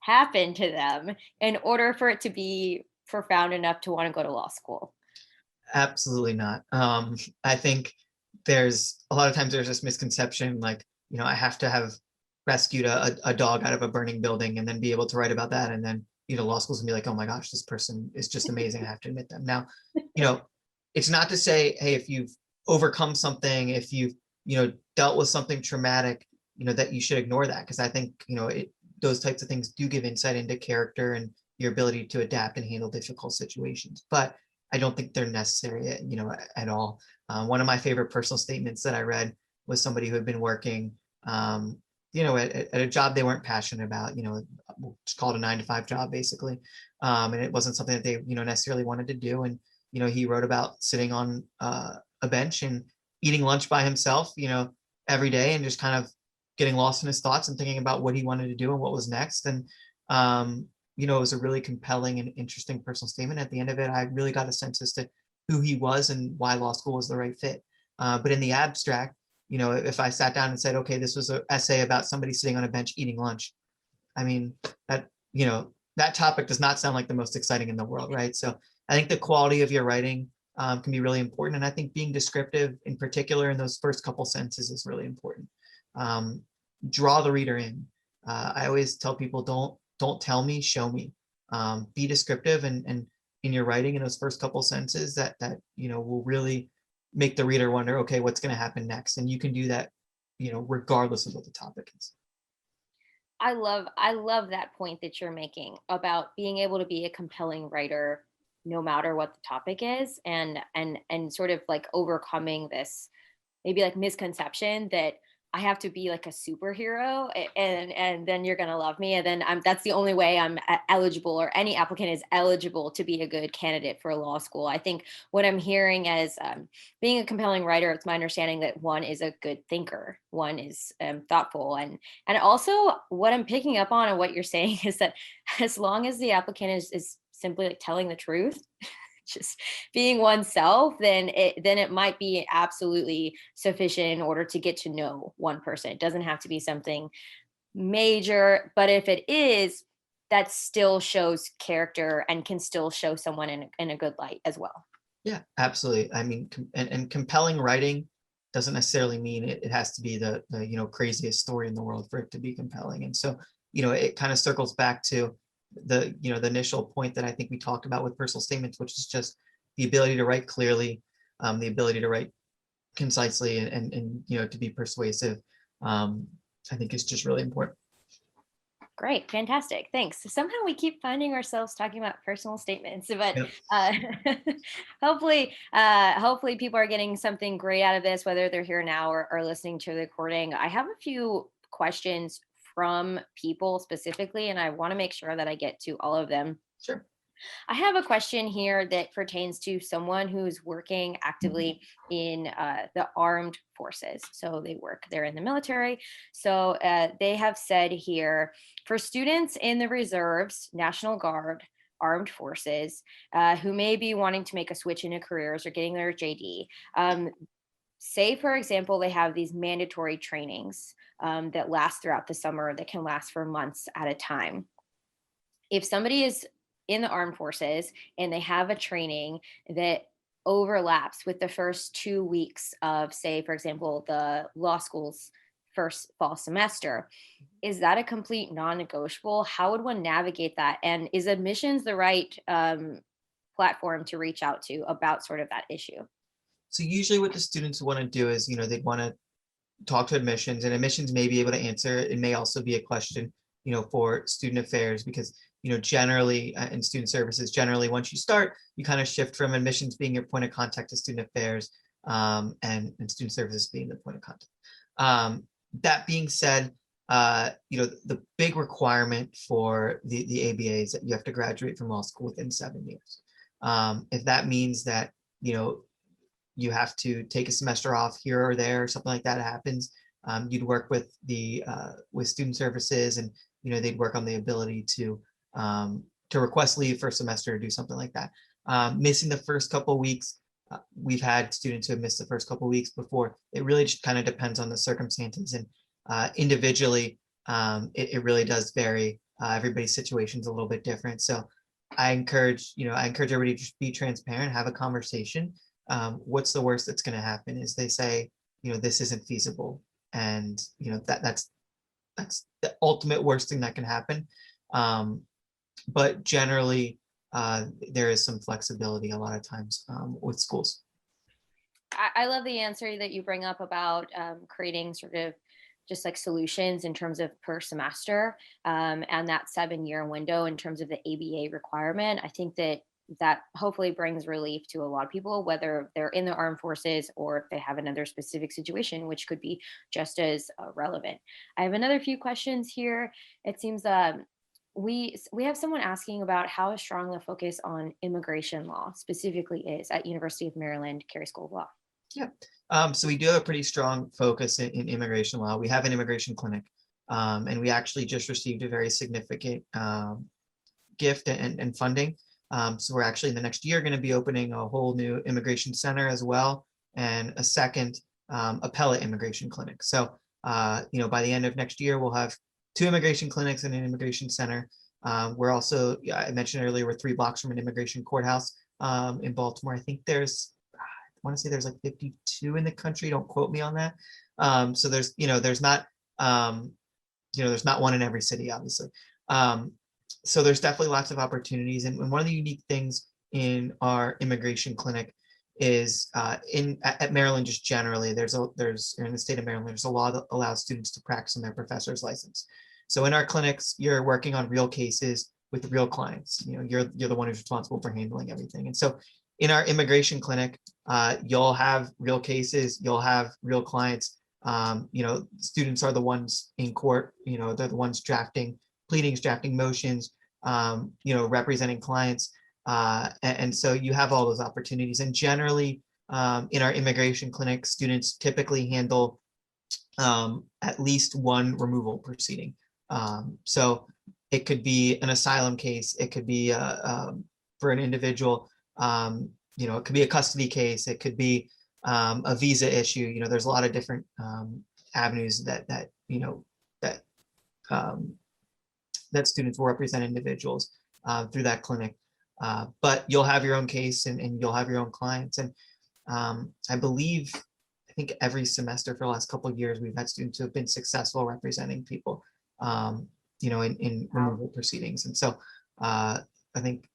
happen to them in order for it to be profound enough to want to go to law school? Absolutely not. I think there's a lot of times there's this misconception, like, I have to have rescued a dog out of a burning building and then be able to write about that. And then, law school's gonna be like, oh my gosh, this person is just amazing. I have to admit them. Now, it's not to say, hey, if you've overcome something, if you've, dealt with something traumatic, that you should ignore that. Cause I think, those types of things do give insight into character and your ability to adapt and handle difficult situations. But I don't think they're necessary, at all. One of my favorite personal statements that I read was somebody who had been working, at a job they weren't passionate about, just called a 9 to 5 job basically. And it wasn't something that they, necessarily wanted to do. And, he wrote about sitting on a bench and eating lunch by himself, every day, and just kind of getting lost in his thoughts and thinking about what he wanted to do and what was next. And, it was a really compelling and interesting personal statement. At the end of it, I really got a sense as to who he was and why law school was the right fit. But in the abstract, if I sat down and said, okay, this was an essay about somebody sitting on a bench eating lunch, I mean, that topic does not sound like the most exciting in the world, right? So I think the quality of your writing can be really important. And I think being descriptive in particular in those first couple sentences is really important. Draw the reader in. I always tell people, don't tell me, show me. Be descriptive and in your writing in those first couple sentences that will really make the reader wonder, okay, what's going to happen next? And you can do that, regardless of what the topic is. I love that point that you're making about being able to be a compelling writer no matter what the topic is, and sort of like overcoming this maybe like misconception that I have to be like a superhero, and then you're gonna love me, and then that's the only way I'm eligible, or any applicant is eligible to be a good candidate for law school. I think what I'm hearing as being a compelling writer, it's my understanding that one is a good thinker, one is thoughtful, and also what I'm picking up on and what you're saying is that as long as the applicant is simply like telling the truth, just being oneself, then it might be absolutely sufficient in order to get to know one person. It doesn't have to be something major, but if it is, that still shows character and can still show someone in a good light as well. Yeah, absolutely. I mean, and compelling writing doesn't necessarily mean it has to be the craziest story in the world for it to be compelling. And so, it kind of circles back to the initial point that I think we talked about with personal statements, which is just the ability to write clearly, the ability to write concisely, and to be persuasive. I think is just really important. Great, fantastic, thanks. Somehow we keep finding ourselves talking about personal statements, but Yeah, uh, hopefully people are getting something great out of this, whether they're here now or listening to the recording. I have a few questions from people specifically, and I want to make sure that I get to all of them. sure. I have a question here that pertains to someone who's working actively in the armed forces. So they're in the military. So they have said here, for students in the reserves, National Guard, armed forces, who may be wanting to make a switch into careers or getting their JD, say, for example, they have these mandatory trainings that last throughout the summer that can last for months at a time. If somebody is in the armed forces and they have a training that overlaps with the first 2 weeks of, say, for example, the law school's first fall semester, is that a complete non-negotiable? How would one navigate that? And is admissions the right platform to reach out to about sort of that issue? So usually what the students want to do is, they'd want to talk to admissions, and admissions may be able to answer. It may also be a question, for student affairs, because, generally in student services, generally once you start, you kind of shift from admissions being your point of contact to student affairs, and student services being the point of contact. That being said, the big requirement for the ABA is that you have to graduate from law school within 7 years. If that means that, you have to take a semester off here or there, or something like that happens, you'd work with student services, and they'd work on the ability to request leave for a semester or do something like that. Missing the first couple of weeks, we've had students who have missed the first couple of weeks before. It really just kind of depends on the circumstances, and individually, it really does vary. Everybody's situation is a little bit different. So I encourage everybody to just be transparent, have a conversation. What's the worst that's going to happen is they say, this isn't feasible, and that's the ultimate worst thing that can happen. But generally, there is some flexibility a lot of times with schools. I love the answer that you bring up about creating sort of just like solutions in terms of per semester, and that 7 year window in terms of the ABA requirement. I think that hopefully brings relief to a lot of people, whether they're in the armed forces or if they have another specific situation, which could be just as relevant. I have another few questions here. It seems we have someone asking about how strong the focus on immigration law specifically is at University of Maryland, Carey School of Law. Yeah. So we do have a pretty strong focus in immigration law. We have an immigration clinic, and we actually just received a very significant gift and funding. So we're actually in the next year going to be opening a whole new immigration center as well, and a second appellate immigration clinic. So, by the end of next year, we'll have 2 immigration clinics and an immigration center. We're also, I mentioned earlier, we're 3 blocks from an immigration courthouse in Baltimore. I think I want to say there's like 52 in the country. Don't quote me on that. So there's not one in every city, obviously. So there's definitely lots of opportunities. And one of the unique things in our immigration clinic is at Maryland, just generally, there's in the state of Maryland, there's a law that allows students to practice on their professor's license. So in our clinics, you're working on real cases with real clients. You're the one who's responsible for handling everything. And so in our immigration clinic, you'll have real cases, you'll have real clients, Students are the ones in court, they're the ones drafting pleadings, drafting motions, representing clients. And so you have all those opportunities. And generally, in our immigration clinic, students typically handle at least one removal proceeding. So it could be an asylum case, it could be for an individual, it could be a custody case, it could be a visa issue. There's a lot of different avenues that um, that students will represent individuals through that clinic. But you'll have your own case, and you'll have your own clients. And I think every semester for the last couple of years, we've had students who have been successful representing people, in removal proceedings. And so I think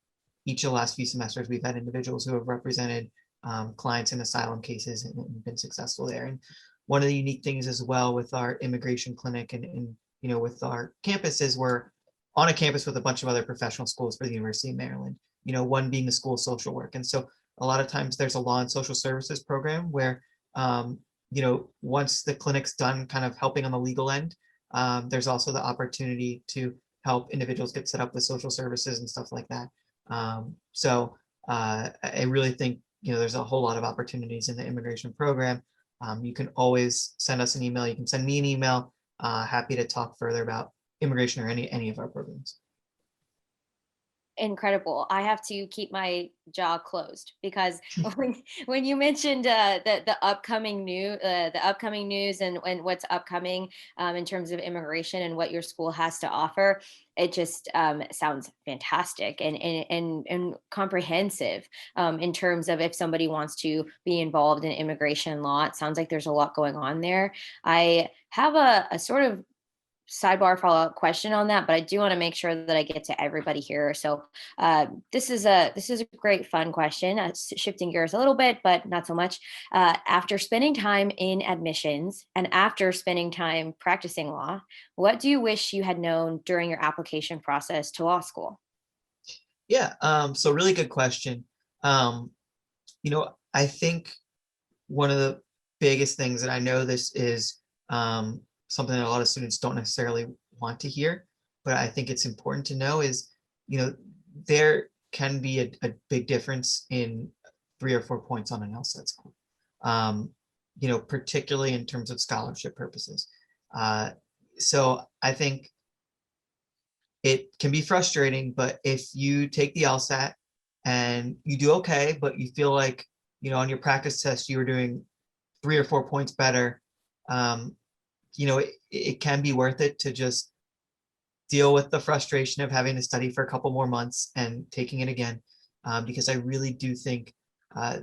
each of the last few semesters, we've had individuals who have represented clients in asylum cases and been successful there. And one of the unique things as well with our immigration clinic and with our campus is we're on a campus with a bunch of other professional schools for the University of Maryland, one being the School of Social Work. And so a lot of times there's a law and social services program where, once the clinic's done kind of helping on the legal end, there's also the opportunity to help individuals get set up with social services and stuff like that. So I really think, there's a whole lot of opportunities in the immigration program. You can always send us an email. You can send me an email. Happy to talk further about immigration or any of our programs. Incredible. I have to keep my jaw closed because when you mentioned the upcoming news and what's upcoming in terms of immigration and what your school has to offer, it just sounds fantastic and comprehensive in terms of if somebody wants to be involved in immigration law. It sounds like there's a lot going on there. I have a sort of sidebar follow-up question on that, but I do want to make sure that I get to everybody here. So this is a great fun question, shifting gears a little bit, but not so much. After spending time in admissions and after spending time practicing law, what do you wish you had known during your application process to law school? Yeah, so really good question. I think one of the biggest things, and I know this is something that a lot of students don't necessarily want to hear, but I think it's important to know is, there can be a big difference in 3 or 4 points on an LSAT score, particularly in terms of scholarship purposes. So I think it can be frustrating, but if you take the LSAT and you do okay, but you feel like, on your practice test, you were doing 3 or 4 points better, it can be worth it to just deal with the frustration of having to study for a couple more months and taking it again, because I really do think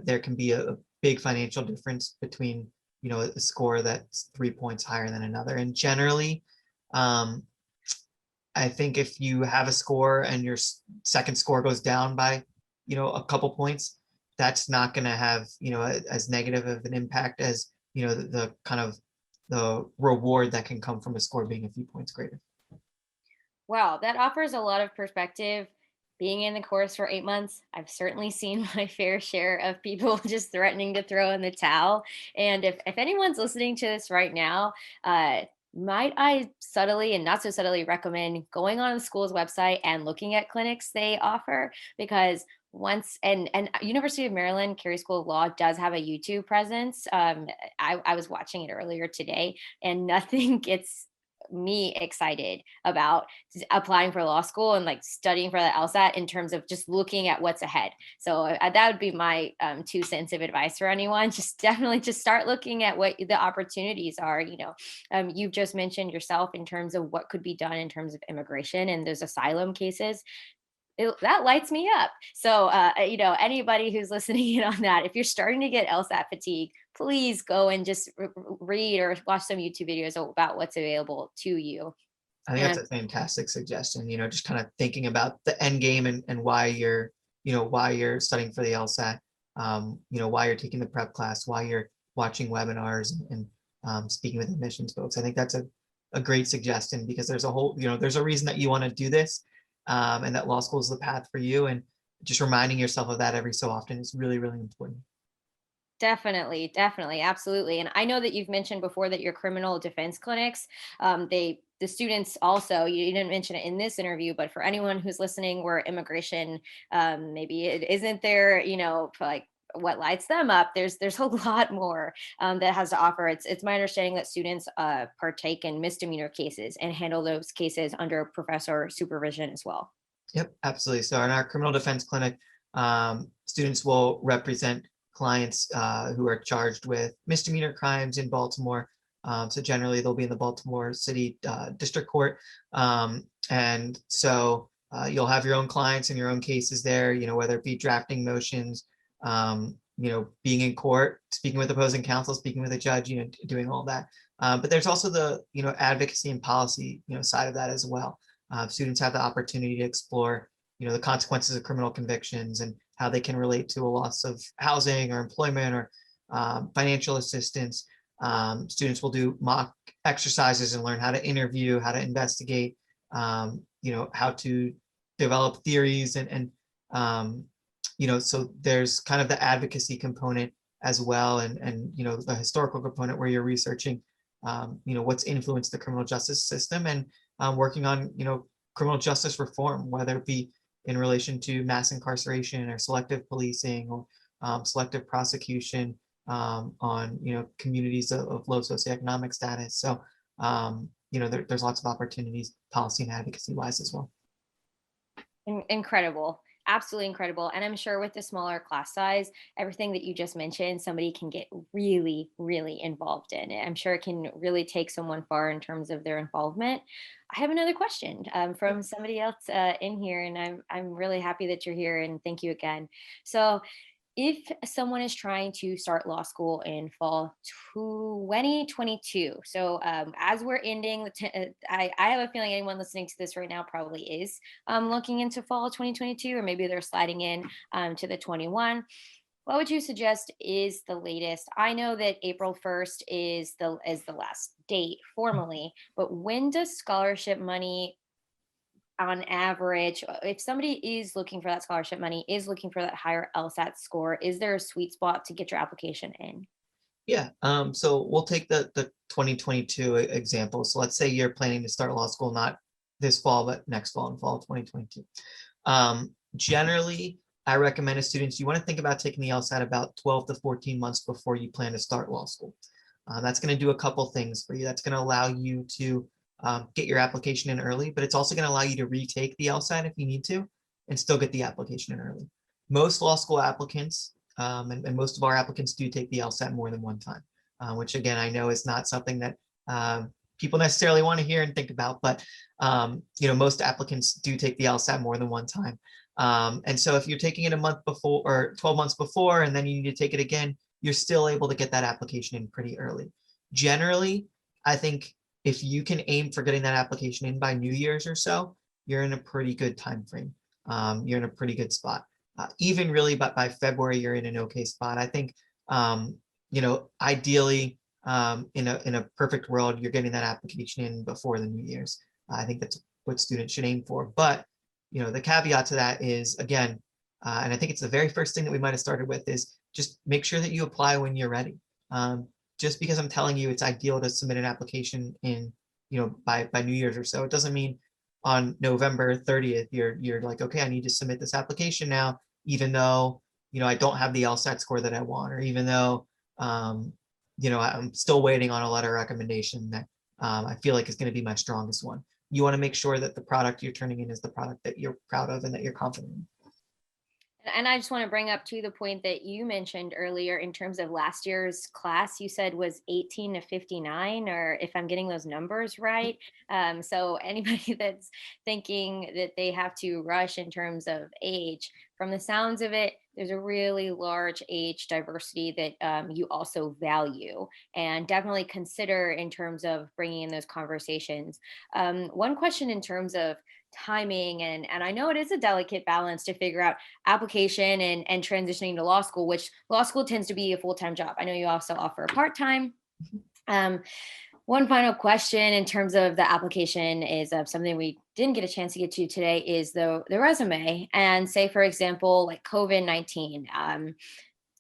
there can be a big financial difference between, a score that's 3 points higher than another. And generally, I think if you have a score and your second score goes down by, a couple points, that's not going to have, as negative of an impact as, the kind of the reward that can come from a score being a few points greater. Wow, that offers a lot of perspective. Being in the course for 8 months, I've certainly seen my fair share of people just threatening to throw in the towel. And if anyone's listening to this right now, might I subtly and not so subtly recommend going on the school's website and looking at clinics they offer? Because and University of Maryland Carey School of Law does have a YouTube presence. I was watching it earlier today, and nothing gets me excited about applying for law school and like studying for the LSAT in terms of just looking at what's ahead. So that would be my 2 cents of advice for anyone. Just definitely just start looking at what the opportunities are. You've just mentioned yourself in terms of what could be done in terms of immigration and those asylum cases. That lights me up. So, anybody who's listening in on that, if you're starting to get LSAT fatigue, please go and just read or watch some YouTube videos about what's available to you. I think that's a fantastic suggestion, just kind of thinking about the end game and why you're studying for the LSAT, why you're taking the prep class, why you're watching webinars and speaking with admissions folks. I think that's a great suggestion because there's there's a reason that you want to do this. And that law school is the path for you. And just reminding yourself of that every so often is really, really important. Definitely, definitely, absolutely. And I know that you've mentioned before that your criminal defense clinics, the students also, you didn't mention it in this interview, but for anyone who's listening where immigration, maybe it isn't their, like what lights them up, there's a lot more that has to offer. It's my understanding that students partake in misdemeanor cases and handle those cases under professor supervision as well. Yep, absolutely. So in our criminal defense clinic, students will represent clients who are charged with misdemeanor crimes in Baltimore. So generally, they'll be in the Baltimore City District Court, and so you'll have your own clients and your own cases there. Whether it be drafting motions, being in court, speaking with opposing counsel, speaking with a judge, doing all that. But there's also the advocacy and policy side of that as well. Students have the opportunity to explore, the consequences of criminal convictions and how they can relate to a loss of housing or employment or financial assistance. Students will do mock exercises and learn how to interview, how to investigate, how to develop theories so there's kind of the advocacy component as well, and the historical component where you're researching, what's influenced the criminal justice system and working on, criminal justice reform, whether it be in relation to mass incarceration or selective policing or selective prosecution on, communities of low socioeconomic status. So, there's lots of opportunities, policy and advocacy wise as well. Incredible. Absolutely incredible. And I'm sure with the smaller class size, everything that you just mentioned, somebody can get really, really involved in it. I'm sure it can really take someone far in terms of their involvement. I have another question from somebody else in here, and I'm really happy that you're here, and thank you again. So, if someone is trying to start law school in fall 2022, so as we're ending I have a feeling anyone listening to this right now probably is looking into fall 2022, or maybe they're sliding in to the 21. What would you suggest is the latest? I know that April 1st is the last date formally, but when does scholarship money on average, if somebody is looking for that scholarship money, is looking for that higher LSAT score, is there a sweet spot to get your application in? Yeah. So we'll take the 2022 example. So let's say you're planning to start law school not this fall, but next fall, in fall 2022. Generally, I recommend to students, you want to think about taking the LSAT about 12 to 14 months before you plan to start law school. That's going to do a couple things for you. That's going to allow you to get your application in early, but it's also going to allow you to retake the LSAT if you need to and still get the application in early. Most law school applicants and most of our applicants do take the LSAT more than one time, which again, I know is not something that people necessarily want to hear and think about, but most applicants do take the LSAT more than one time. And so if you're taking it a month before or 12 months before, and then you need to take it again, you're still able to get that application in pretty early. Generally, I think if you can aim for getting that application in by New Year's or so, you're in a pretty good time frame. You're in a pretty good spot. Even really, but by February, you're in an okay spot. I think, ideally, in a perfect world, you're getting that application in before the New Year's. I think that's what students should aim for. But the caveat to that is, again, and I think it's the very first thing that we might have started with, is just make sure that you apply when you're ready. Just because I'm telling you it's ideal to submit an application in, by New Year's or so, it doesn't mean on November 30th you're like, okay, I need to submit this application now, even though I don't have the LSAT score that I want, or even though I'm still waiting on a letter of recommendation that I feel like is going to be my strongest one. You want to make sure that the product you're turning in is the product that you're proud of and that you're confident in. And I just want to bring up to the point that you mentioned earlier in terms of last year's class, you said was 18 to 59, or if I'm getting those numbers right. So anybody that's thinking that they have to rush in terms of age, from the sounds of it, there's a really large age diversity that you also value and definitely consider in terms of bringing in those conversations. One question in terms of timing, and I know it is a delicate balance to figure out application and transitioning to law school, which law school tends to be a full-time job. I know you also offer part-time. Um, One final question in terms of the application is something we didn't get a chance to get to today is the resume. And say, for example, like COVID-19.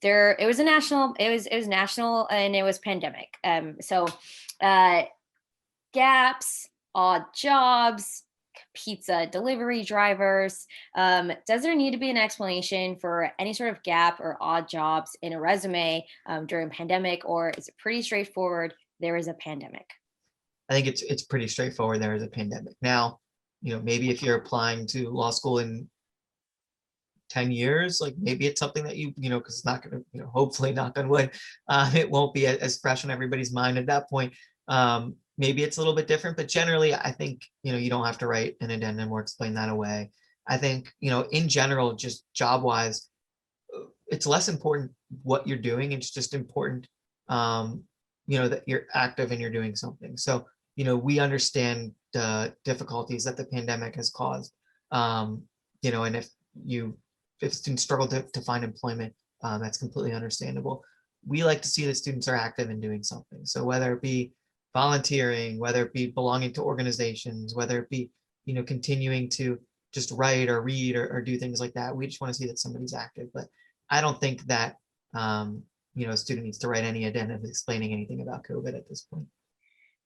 it was national, and it was pandemic. So gaps, odd jobs, pizza delivery drivers. Does there need to be an explanation for any sort of gap or odd jobs in a resume during pandemic, or is it pretty straightforward? There is a pandemic. I think it's pretty straightforward. There is a pandemic. Now, maybe if you're applying to law school in 10 years, like maybe it's something that because it's not going to, hopefully knock on wood, it won't be as fresh on everybody's mind at that point. Maybe it's a little bit different, but generally I think, you don't have to write an addendum or explain that away. I think, in general, just job wise, it's less important what you're doing. It's just important, that you're active and you're doing something. So, we understand the difficulties that the pandemic has caused. And if students struggle to find employment, that's completely understandable. We like to see that students are active in doing something. So whether it be volunteering, whether it be belonging to organizations, whether it be, continuing to just write or read or do things like that, we just want to see that somebody's active. But I don't think that, a student needs to write any addendum explaining anything about COVID at this point.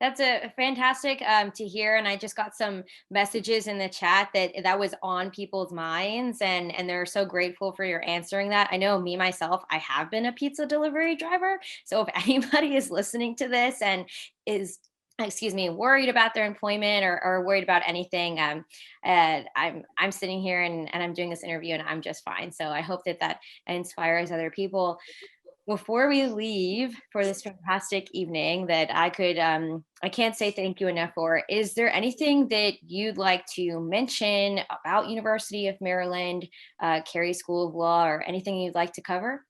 That's a fantastic to hear, and I just got some messages in the chat that was on people's minds, and they're so grateful for your answering that. I know me myself, I have been a pizza delivery driver, so if anybody is listening to this and is worried about their employment or worried about anything, I'm sitting here and I'm doing this interview and I'm just fine. So I hope that inspires other people. Before we leave for this fantastic evening that I can't say thank you enough for, is there anything that you'd like to mention about University of Maryland, Carey School of Law, or anything you'd like to cover?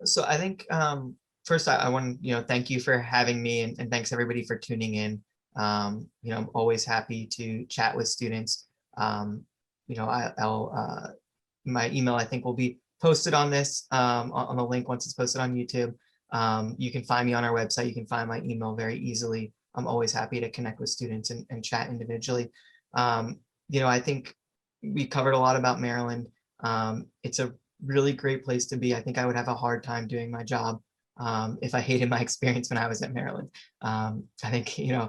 So I think first I want to thank you for having me, and thanks everybody for tuning in. I'm always happy to chat with students. I'll my email I think will be posted on this on the link once it's posted on YouTube. You can find me on our website. You can find my email very easily. I'm always happy to connect with students and chat individually. I think we covered a lot about Maryland. It's a really great place to be. I think I would have a hard time doing my job if I hated my experience when I was at Maryland. I think, you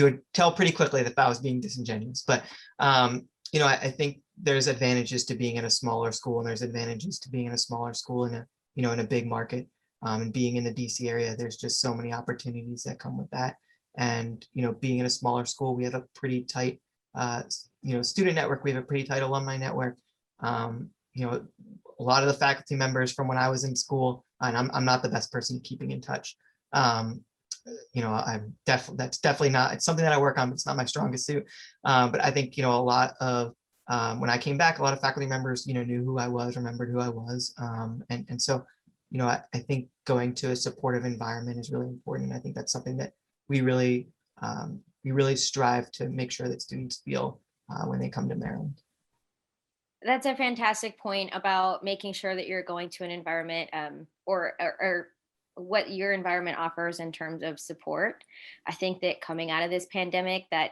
would tell pretty quickly that I was being disingenuous, but I think there's advantages to being in a smaller school, and there's advantages to being in a smaller school in a big market, and being in the DC area. There's just so many opportunities that come with that. And, being in a smaller school, we have a pretty tight, student network. We have a pretty tight alumni network. A lot of the faculty members from when I was in school, and I'm not the best person keeping in touch. That's definitely not, it's something that I work on, but it's not my strongest suit. But I think, a lot of, when I came back, a lot of faculty members, knew who I was, remembered who I was. And so, I think going to a supportive environment is really important. I think that's something that we really strive to make sure that students feel when they come to Maryland. That's a fantastic point about making sure that you're going to an environment or what your environment offers in terms of support. I think that coming out of this pandemic, that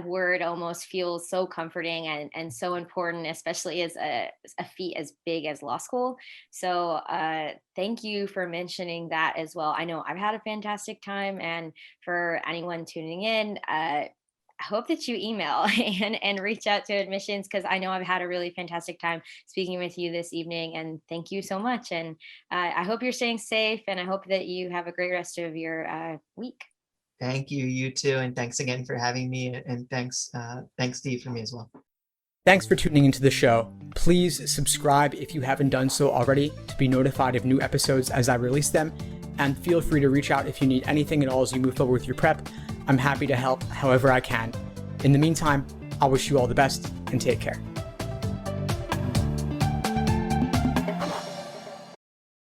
word almost feels so comforting and so important, especially as a feat as big as law school. So thank you for mentioning that as well. I know I've had a fantastic time, and for anyone tuning in, I hope that you email and reach out to admissions, because I know I've had a really fantastic time speaking with you this evening, and thank you so much. And I hope you're staying safe, and I hope that you have a great rest of your week. Thank you, you too. And thanks again for having me. And thanks, Steve, for me as well. Thanks for tuning into the show. Please subscribe if you haven't done so already to be notified of new episodes as I release them. And feel free to reach out if you need anything at all as you move forward with your prep. I'm happy to help however I can. In the meantime, I wish you all the best and take care.